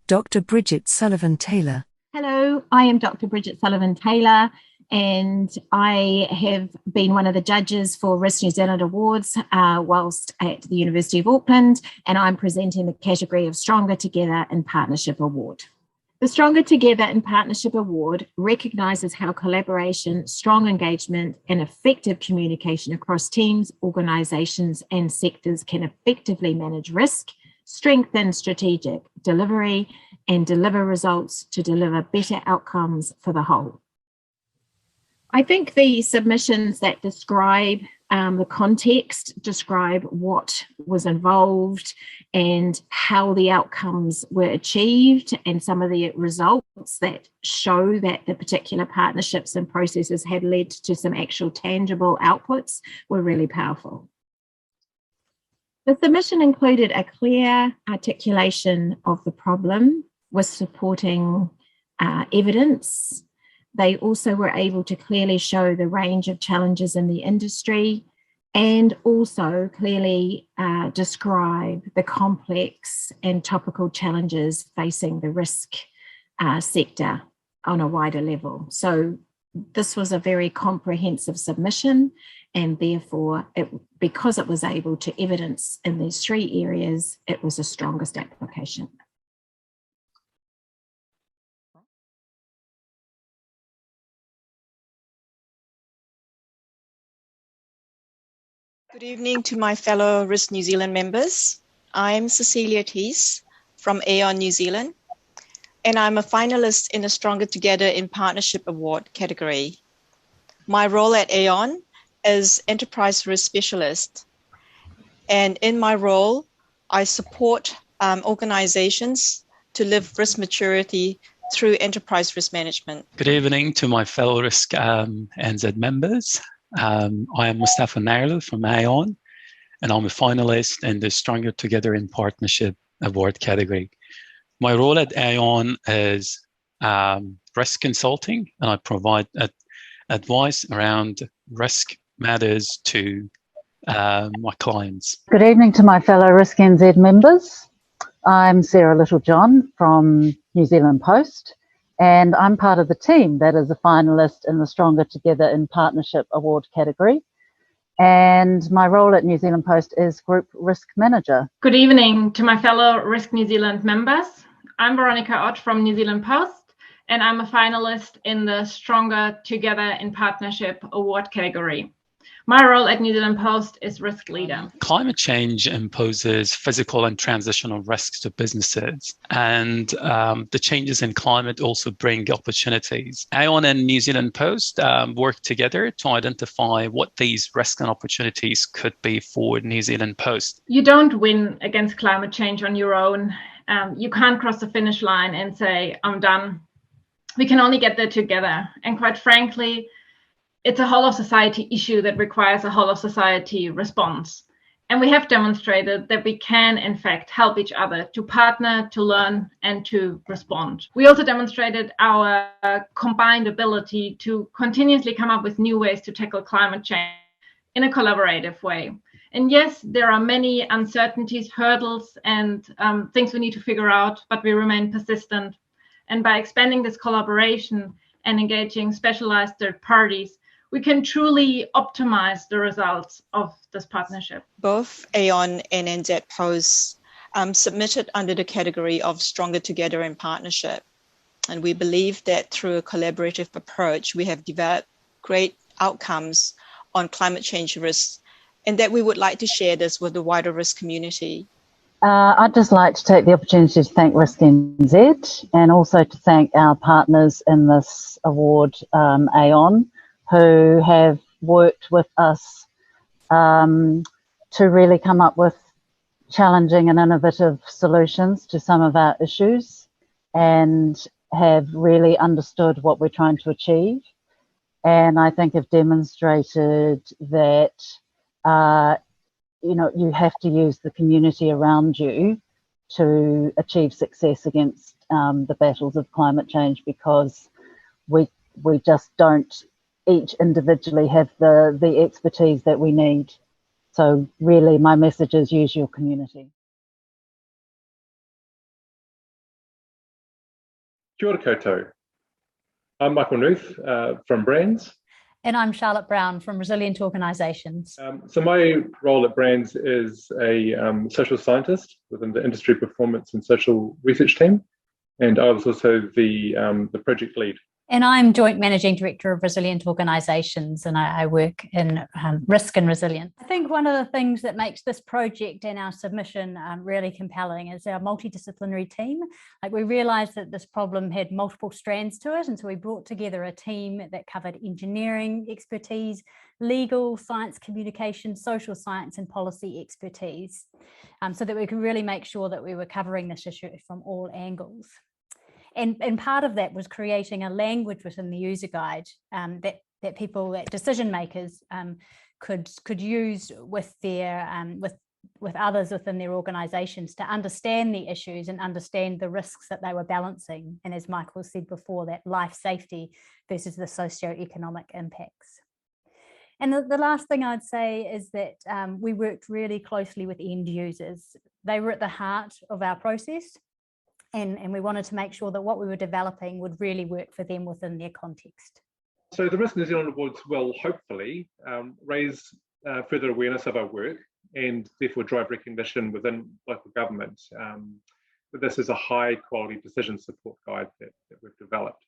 A: Dr. Bridget Sullivan-Taylor.
R: Hello, I am Dr. Bridget Sullivan-Taylor, and I have been one of the judges for Risk New Zealand Awards whilst at the University of Auckland, and I'm presenting the category of Stronger Together in Partnership Award. The Stronger Together in Partnership Award recognises how collaboration, strong engagement, and effective communication across teams, organisations, and sectors can effectively manage risk, strengthen strategic delivery, and deliver results to deliver better outcomes for the whole. I think the submissions that describe the context, describe what was involved and how the outcomes were achieved, and some of the results that show that the particular partnerships and processes had led to some actual tangible outputs were really powerful. The submission included a clear articulation of the problem with supporting evidence. They also were able to clearly show the range of challenges in the industry and also clearly describe the complex and topical challenges facing the risk sector on a wider level. So this was a very comprehensive submission, and therefore, because it was able to evidence in these three areas, it was the strongest application.
S: Good evening to my fellow Risk New Zealand members. I'm Cecilia Teese from Aon New Zealand, and I'm a finalist in the Stronger Together in Partnership Award category. My role at Aon is Enterprise Risk Specialist, and in my role, I support organizations to live risk maturity through enterprise risk management.
T: Good evening to my fellow RiskNZ members. I am Mustafa Nairlu from Aon, and I'm a finalist in the Stronger Together in Partnership Award category. My role at Aon is risk consulting, and I provide advice around risk matters to my clients.
U: Good evening to my fellow RiskNZ members. I'm Sarah Littlejohn from New Zealand Post, and I'm part of the team that is a finalist in the Stronger Together in Partnership Award category. And my role at New Zealand Post is Group Risk Manager.
V: Good evening to my fellow Risk New Zealand members. I'm Veronica Ott from New Zealand Post, and I'm a finalist in the Stronger Together in Partnership Award category. My role at New Zealand Post is Risk Leader.
T: Climate change imposes physical and transitional risks to businesses, and the changes in climate also bring opportunities. Aon and New Zealand Post work together to identify what these risks and opportunities could be for New Zealand Post.
V: You don't win against climate change on your own. You can't cross the finish line and say, I'm done. We can only get there together. And quite frankly, it's a whole of society issue that requires a whole of society response. And we have demonstrated that we can, in fact, help each other to partner, to learn, and to respond. We also demonstrated our combined ability to continuously come up with new ways to tackle climate change in a collaborative way. And yes, there are many uncertainties, hurdles, and things we need to figure out, but we remain persistent. And by expanding this collaboration and engaging specialized third parties, we can truly optimize the results of this partnership.
S: Both Aon and NZ Post submitted under the category of Stronger Together in Partnership. And we believe that through a collaborative approach, we have developed great outcomes on climate change risks, and that we would like to share this with the wider risk community.
U: I'd just like to take the opportunity to thank RiskNZ and also to thank our partners in this award, Aon, who have worked with us to really come up with challenging and innovative solutions to some of our issues and have really understood what we're trying to achieve. And I think have demonstrated that, you have to use the community around you to achieve success against the battles of climate change, because we just don't each individually have the expertise that we need. So really my message is use your community.
K: Kia ora koutou. I'm Michael Nuth from Brands.
J: And I'm Charlotte Brown from Resilient Organisations.
K: So my role at Brands is a social scientist within the industry performance and social research team. And I was also the project lead.
J: And I'm Joint Managing Director of Resilient Organisations, and I work in risk and resilience. I think one of the things that makes this project and our submission really compelling is our multidisciplinary team. Like, we realised that this problem had multiple strands to it, and so we brought together a team that covered engineering expertise, legal, science communication, social science and policy expertise, so that we could really make sure that we were covering this issue from all angles. And part of that was creating a language within the user guide that decision makers could use with their with others within their organisations to understand the issues and understand the risks that they were balancing. And as Michael said before, that life safety versus the socio-economic impacts. And the last thing I'd say is that we worked really closely with end users. They were at the heart of our process, and we wanted to make sure that what we were developing would really work for them within their context.
K: So the Risk New Zealand Awards will hopefully raise further awareness of our work and therefore drive recognition within local government. This is a high quality decision support guide that we've developed.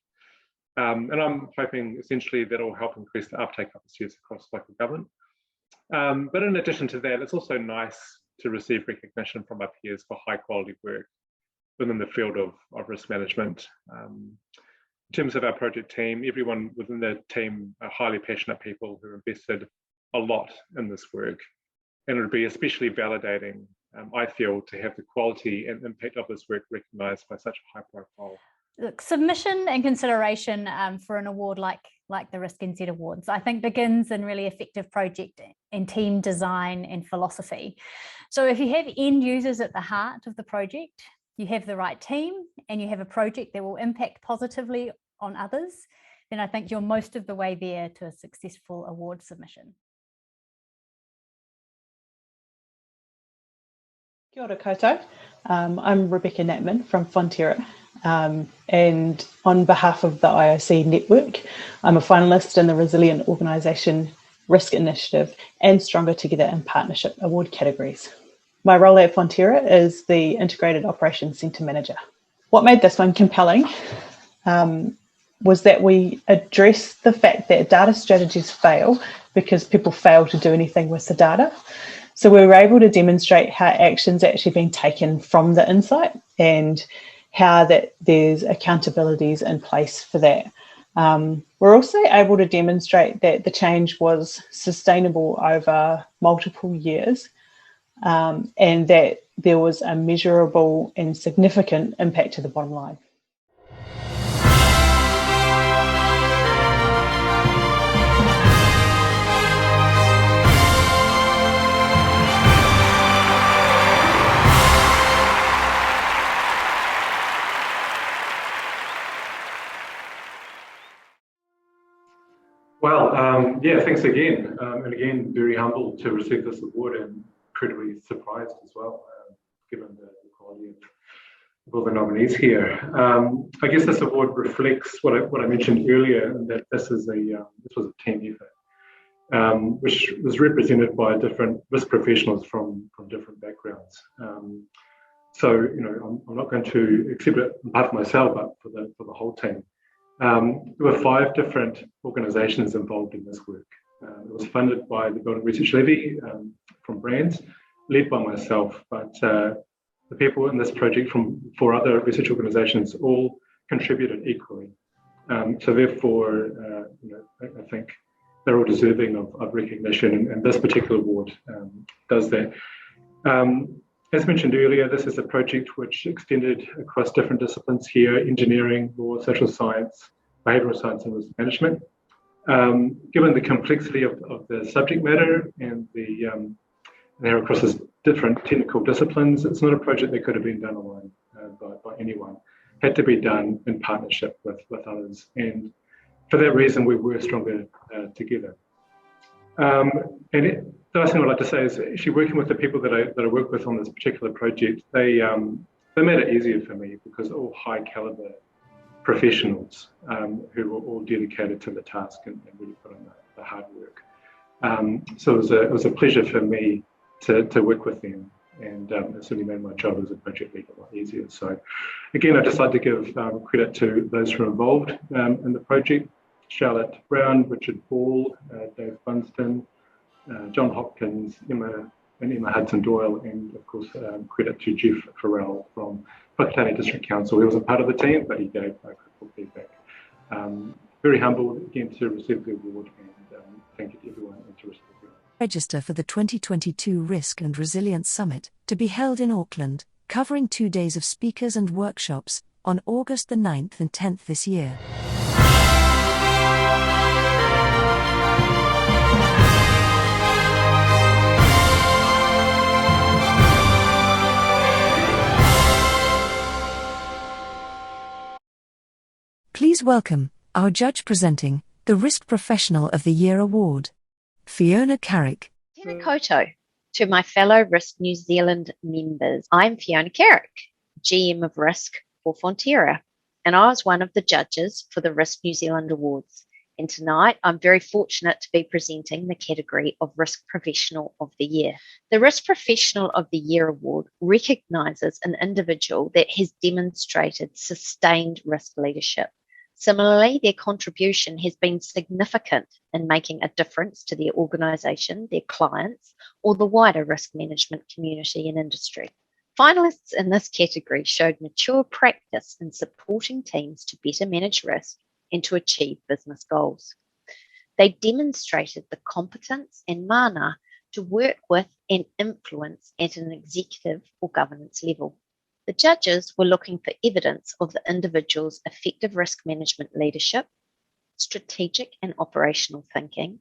K: And I'm hoping essentially that will help increase the uptake of this use across local government. But in addition to that, it's also nice to receive recognition from our peers for high quality work within the field of risk management. In terms of our project team, everyone within the team are highly passionate people who invested a lot in this work. And it would be especially validating, I feel, to have the quality and impact of this work recognised by such a high profile.
J: Look, submission and consideration for an award like the RiskNZ Awards, I think begins in really effective project and team design and philosophy. So if you have end users at the heart of the project, you have the right team, and you have a project that will impact positively on others, then I think you're most of the way there to a successful award submission.
E: Kia ora koutou. I'm Rebecca Natman from Fonterra, and on behalf of the IOC network, I'm a finalist in the Resilient Organisation Risk Initiative and Stronger Together in Partnership award categories. My role at Fonterra is the Integrated Operations Centre Manager. What made this one compelling was that we address the fact that data strategies fail because people fail to do anything with the data. So we were able to demonstrate how action's actually been taken from the insight and how that there's accountabilities in place for that. We're also able to demonstrate that the change was sustainable over multiple years, and that there was a measurable and significant impact to the bottom line.
K: Well, yeah, thanks again. And again, very humbled to receive this award and incredibly surprised as well, given the quality of all the nominees here. I guess this award reflects what I mentioned earlier, that this was a team effort, which was represented by different risk professionals from different backgrounds. So, you know, I'm not going to accept it on behalf of myself, but for the whole team. There were 5 different organisations involved in this work. It was funded by the Building Research Levy from Brands, led by myself, but the people in this project from 4 other research organisations all contributed equally. So therefore, you know, I think they're all deserving of recognition, and this particular award does that. As mentioned earlier, this is a project which extended across different disciplines here: engineering, law, social science, behavioural science and risk management. Given the complexity of the subject matter and they're across these different technical disciplines, it's not a project that could have been done alone by anyone. It had to be done in partnership with others, and for that reason we were stronger together. The last thing I'd like to say is actually working with the people that I work with on this particular project, they made it easier for me because all high caliber professionals who were all dedicated to the task and really put in the hard work. So it was a pleasure for me to work with them, and it certainly made my job as a project leader a lot easier. So again, I'd just like to give credit to those who are involved in the project: Charlotte Brown, Richard Ball, Dave Bunston, John Hopkins, Emma Hudson Doyle, and of course credit to Jeff Farrell from Whakatane District Council. He wasn't part of the team, but he gave critical feedback. Very humbled again to receive the award, and thank you to everyone interested.
A: Register for the 2022 Risk and Resilience Summit, to be held in Auckland, covering 2 days of speakers and workshops, on August the 9th and 10th this year. Please welcome our judge presenting the Risk Professional of the Year Award. Fiona Carrick.
B: Tēnā koutou. To my fellow Risk New Zealand members, I'm Fiona Carrick, GM of Risk for Fonterra, and I was one of the judges for the Risk New Zealand Awards. And tonight, I'm very fortunate to be presenting the category of Risk Professional of the Year. The Risk Professional of the Year award recognises an individual that has demonstrated sustained risk leadership. Similarly, their contribution has been significant in making a difference to their organisation, their clients, or the wider risk management community and industry. Finalists in this category showed mature practice in supporting teams to better manage risk and to achieve business goals. They demonstrated the competence and mana to work with and influence at an executive or governance level. The judges were looking for evidence of the individual's effective risk management leadership, strategic and operational thinking,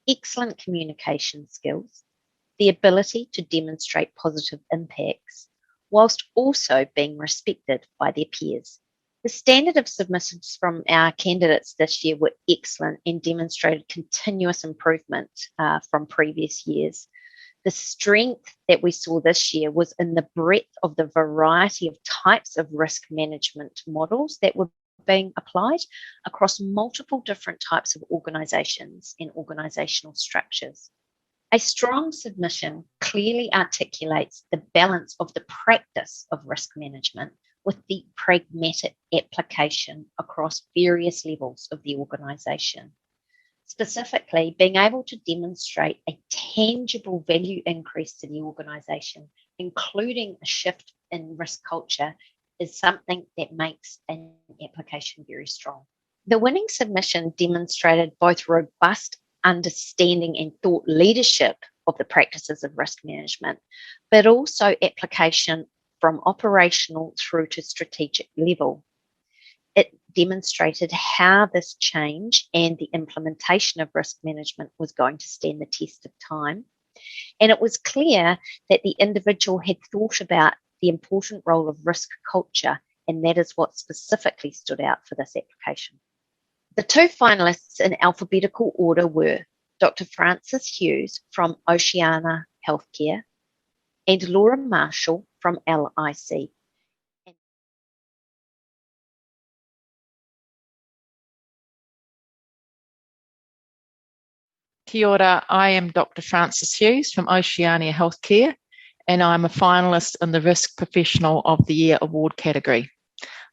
B: excellent communication skills, the ability to demonstrate positive impacts, whilst also being respected by their peers. The standard of submissions from our candidates this year were excellent and demonstrated continuous improvement from previous years. The strength that we saw this year was in the breadth of the variety of types of risk management models that were being applied across multiple different types of organisations and organisational structures. A strong submission clearly articulates the balance of the practice of risk management with the pragmatic application across various levels of the organisation. Specifically, being able to demonstrate a tangible value increase to the organisation, including a shift in risk culture, is something that makes an application very strong. The winning submission demonstrated both robust understanding and thought leadership of the practices of risk management, but also application from operational through to strategic level. It demonstrated how this change and the implementation of risk management was going to stand the test of time. And it was clear that the individual had thought about the important role of risk culture, and that is what specifically stood out for this application. The two finalists in alphabetical order were Dr. Frances Hughes from Oceania Healthcare and Laura Marshall from LIC.
C: Kia ora, I am Dr. Frances Hughes from Oceania Healthcare, and I'm a finalist in the Risk Professional of the Year award category.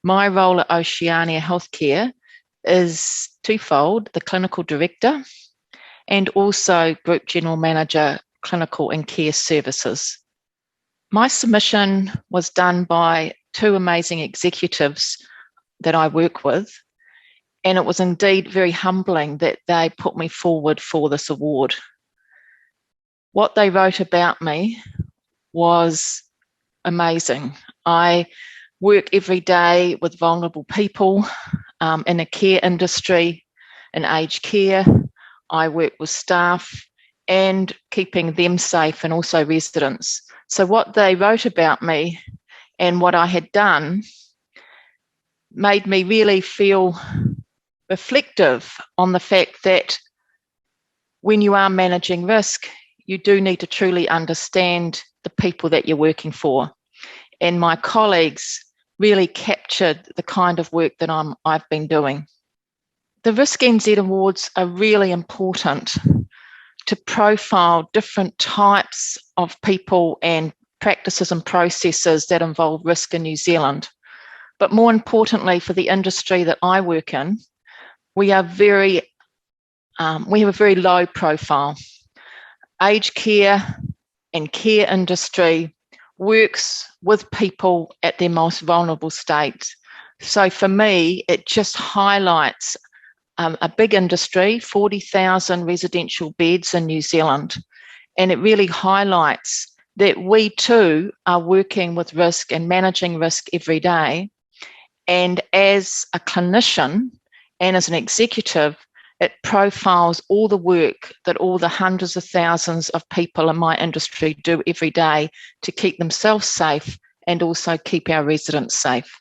C: My role at Oceania Healthcare is twofold: the clinical director and also Group General Manager, Clinical and Care Services. My submission was done by two amazing executives that I work with, and it was indeed very humbling that they put me forward for this award. What they wrote about me was amazing. I work every day with vulnerable people in a care industry, in aged care. I work with staff and keeping them safe and also residents. So what they wrote about me and what I had done made me really feel reflective on the fact that when you are managing risk, you do need to truly understand the people that you're working for. And my colleagues really captured the kind of work that I've been doing. The RiskNZ Awards are really important to profile different types of people and practices and processes that involve risk in New Zealand. But more importantly, for the industry that I work in, we have a very low profile. Aged care and care industry works with people at their most vulnerable state. So for me, it just highlights a big industry, 40,000 residential beds in New Zealand. And it really highlights that we too are working with risk and managing risk every day. And as a clinician and as an executive, it profiles all the work that all the hundreds of thousands of people in my industry do every day to keep themselves safe and also keep our residents safe.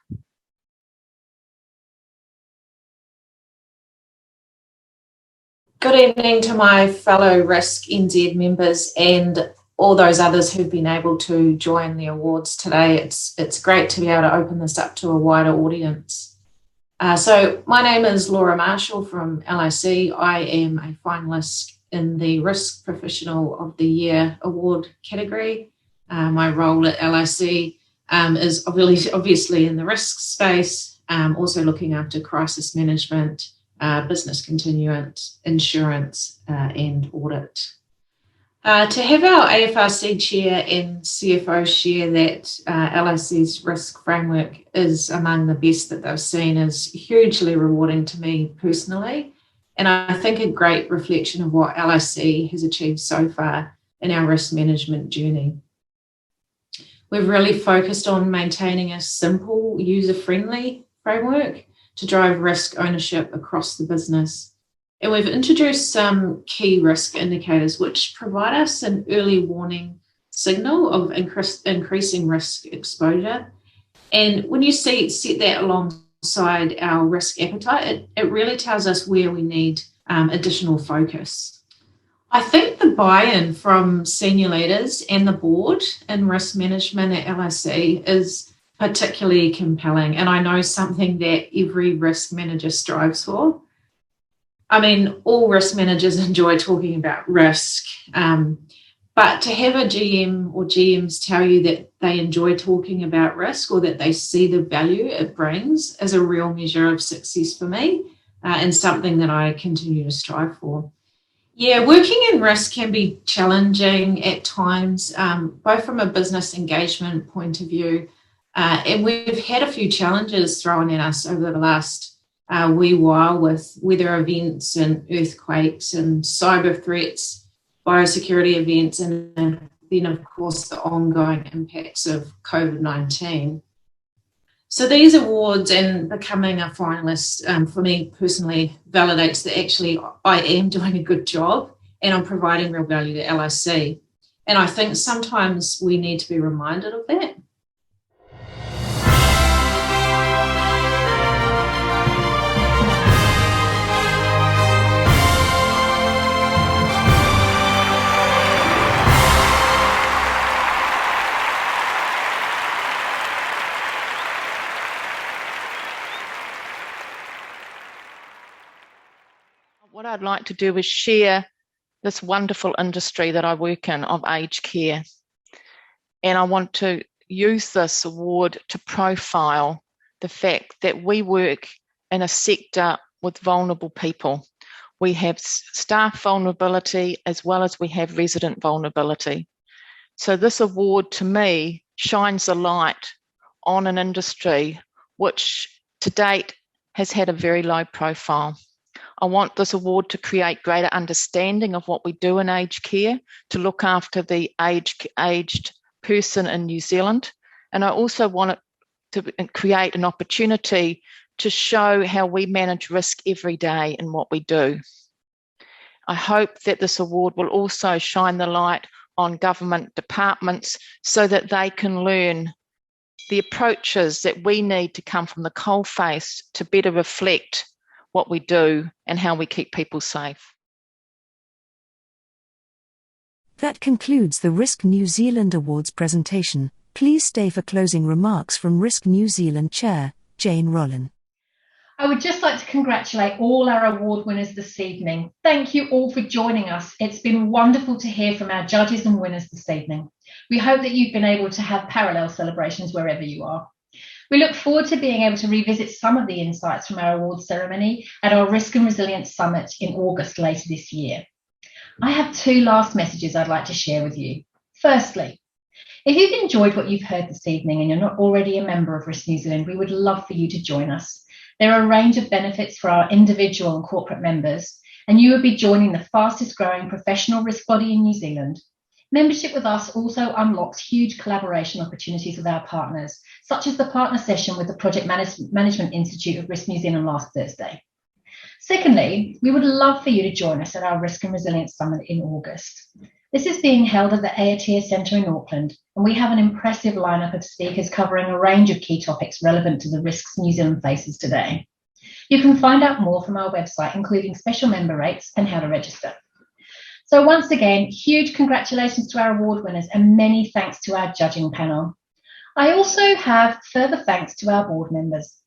D: Good evening to my fellow RiskNZ members and all those others who've been able to join the awards today. It's great to be able to open this up to a wider audience. So my name is Laura Marshall from LIC. I am a finalist in the Risk Professional of the Year award category. My role at LIC is obviously in the risk space, also looking after crisis management, business continuance, insurance, and audit. To have our AFRC chair and CFO share that LIC's risk framework is among the best that they've seen is hugely rewarding to me personally, and I think a great reflection of what LIC has achieved so far in our risk management journey. We've really focused on maintaining a simple, user-friendly framework to drive risk ownership across the business. And we've introduced some key risk indicators which provide us an early warning signal of increasing risk exposure. And when you set that alongside our risk appetite, it really tells us where we need additional focus. I think the buy-in from senior leaders and the board in risk management at LIC is particularly compelling, and I know something that every risk manager strives for. I mean, all risk managers enjoy talking about risk, but to have a GM or GMs tell you that they enjoy talking about risk or that they see the value it brings is a real measure of success for me, and something that I continue to strive for. Yeah, working in risk can be challenging at times, both from a business engagement point of view, and we've had a few challenges thrown at us over the last wee while with weather events and earthquakes and cyber threats, biosecurity events, and then, of course, the ongoing impacts of COVID-19. So these awards and becoming a finalist for me personally validates that actually I am doing a good job and I'm providing real value to LIC. And I think sometimes we need to be reminded of that.
C: What I'd like to do is share this wonderful industry that I work in of aged care. And I want to use this award to profile the fact that we work in a sector with vulnerable people. We have staff vulnerability as well as we have resident vulnerability. So this award to me shines a light on an industry which to date has had a very low profile. I want this award to create greater understanding of what we do in aged care, to look after the aged person in New Zealand. And I also want it to create an opportunity to show how we manage risk every day in what we do. I hope that this award will also shine the light on government departments so that they can learn the approaches that we need to come from the coalface to better reflect what we do and how we keep people safe.
A: That concludes the Risk New Zealand Awards presentation. Please stay for closing remarks from Risk New Zealand Chair, Jane Rollin.
F: I would just like to congratulate all our award winners this evening. Thank you all for joining us. It's been wonderful to hear from our judges and winners this evening. We hope that you've been able to have parallel celebrations wherever you are. We look forward to being able to revisit some of the insights from our awards ceremony at our Risk and Resilience Summit in August later this year. I have two last messages I'd like to share with you. Firstly, if you've enjoyed what you've heard this evening and you're not already a member of Risk New Zealand, we would love for you to join us. There are a range of benefits for our individual and corporate members, and you will be joining the fastest growing professional risk body in New Zealand. Membership with us also unlocks huge collaboration opportunities with our partners, such as the partner session with the Project Management Institute of Risk New Zealand last Thursday. Secondly, we would love for you to join us at our Risk and Resilience Summit in August. This is being held at the Aotea Centre in Auckland, and we have an impressive lineup of speakers covering a range of key topics relevant to the risks New Zealand faces today. You can find out more from our website, including special member rates and how to register. So once again, huge congratulations to our award winners and many thanks to our judging panel. I also have further thanks to our board members.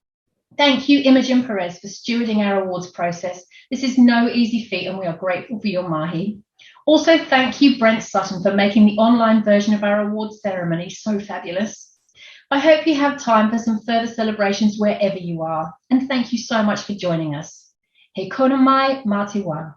F: Thank you, Imogen Perez, for stewarding our awards process. This is no easy feat and we are grateful for your mahi. Also, thank you, Brent Sutton, for making the online version of our awards ceremony so fabulous. I hope you have time for some further celebrations wherever you are, and thank you so much for joining us. He kona mai, mā te wā.